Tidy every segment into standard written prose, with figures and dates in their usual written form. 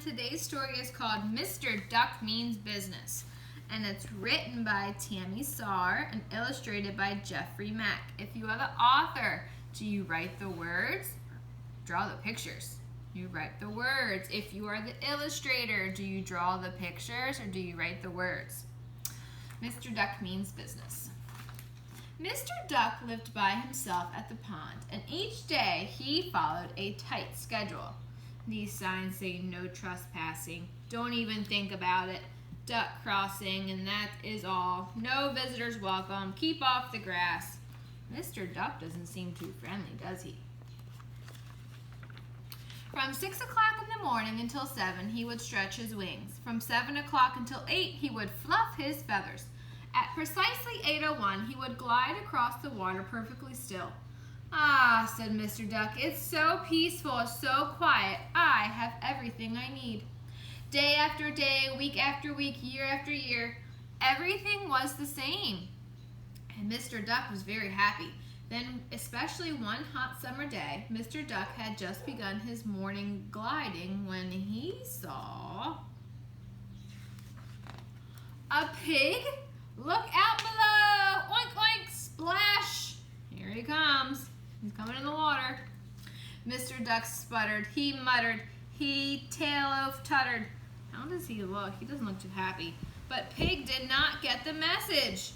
Today's story is called Mr. Duck Means Business, and it's written by Tammi Sauer and illustrated by Jeffrey Mack. If you are the author, do you write the words? Draw the pictures. You write the words. If you are the illustrator, do you draw the pictures or do you write the words? Mr. Duck Means Business. Mr. Duck lived by himself at the pond, and each day he followed a tight schedule. These signs say no trespassing, don't even think about it, duck crossing, and that is all. No visitors welcome, keep off the grass. Mr. Duck doesn't seem too friendly, does he? From 6 o'clock in the morning until 7, he would stretch his wings. From 7 o'clock until 8, he would fluff his feathers. At precisely 8:01, he would glide across the water perfectly still. "Ah," said Mr. Duck, "it's so peaceful, so quiet. I have everything I need." Day after day, week after week, year after year, everything was the same. And Mr. Duck was very happy. Then, especially one hot summer day, Mr. Duck had just begun his morning gliding when he saw a pig. "Look out below! Oink, oink, splash! Here he comes. He's coming in the water." Mr. Duck sputtered. He muttered. He tail-o-tuttered. How does he look? He doesn't look too happy. But Pig did not get the message.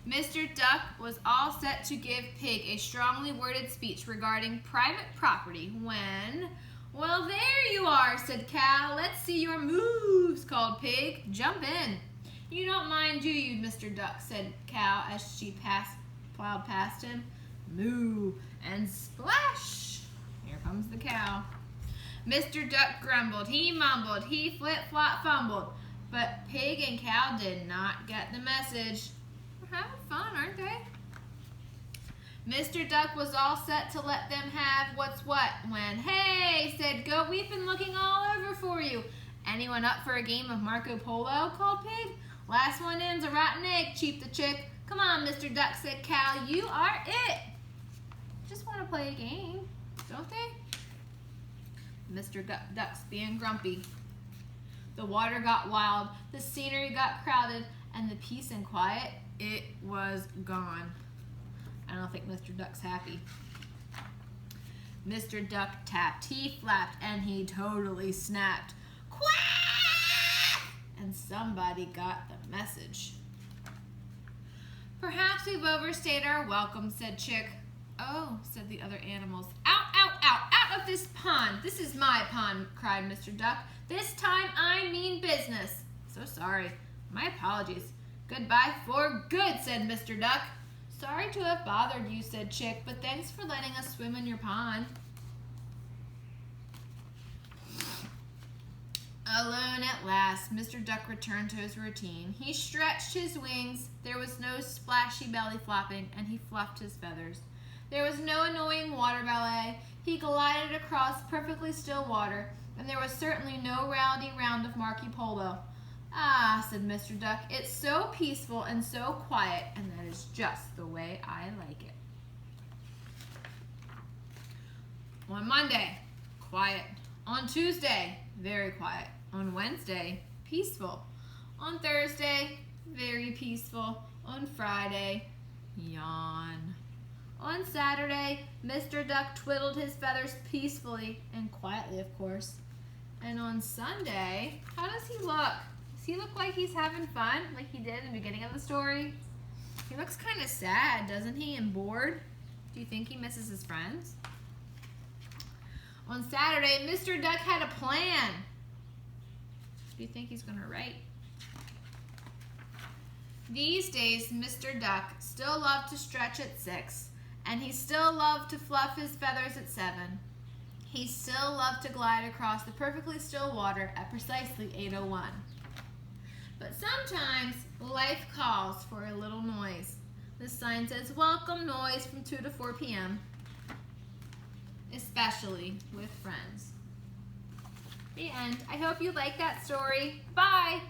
Mr. Duck was all set to give Pig a strongly worded speech regarding private property when, "Well, there you are," said Cow. "Let's see your moves," called Pig. "Jump in." "You don't mind, do you, Mr. Duck?" said Cow as she plowed past him. "Moo," and splash! Here comes the cow. Mr. Duck grumbled, he mumbled, he flip-flop fumbled, but Pig and Cow did not get the message. They're having fun, aren't they? Mr. Duck was all set to let them have what's what when, "Hey," said Goat, "we've been looking all over for you." "Anyone up for a game of Marco Polo?" called Pig. "Last one in's a rotten egg," cheeped the chick. "Come on, Mr. Duck," said Cow, "you are it." Just want to play a game, don't they? Mr. Duck's being grumpy. The water got wild, the scenery got crowded, and the peace and quiet, it was gone. I don't think Mr. Duck's happy. Mr. Duck tapped, he flapped, and he totally snapped. Quack! And somebody got the message. "Perhaps we've overstayed our welcome," said Chick. "Oh," said the other animals. "Out, out, out, out of this pond. This is my pond," cried Mr. Duck. "This time I mean business." "So sorry. My apologies. Goodbye for good," said Mr. Duck. "Sorry to have bothered you," said Chick, "but thanks for letting us swim in your pond." Alone at last, Mr. Duck returned to his routine. He stretched his wings. There was no splashy belly flopping, and he fluffed his feathers. There was no annoying water ballet. He glided across perfectly still water, and there was certainly no rowdy round of Marco Polo. "Ah," said Mr. Duck, "it's so peaceful and so quiet, and that is just the way I like it." On Monday, quiet. On Tuesday, very quiet. On Wednesday, peaceful. On Thursday, very peaceful. On Friday, yawn. On Saturday, Mr. Duck twiddled his feathers peacefully and quietly, of course. And on Sunday, how does he look? Does he look like he's having fun, like he did in the beginning of the story? He looks kind of sad, doesn't he, and bored? Do you think he misses his friends? On Saturday, Mr. Duck had a plan. Do you think he's going to write? These days, Mr. Duck still loved to stretch at 6, and he still loved to fluff his feathers at 7. He still loved to glide across the perfectly still water at precisely 8:01. But sometimes life calls for a little noise. The sign says, "Welcome noise from 2 to 4 p.m., especially with friends." The end. I hope you liked that story. Bye!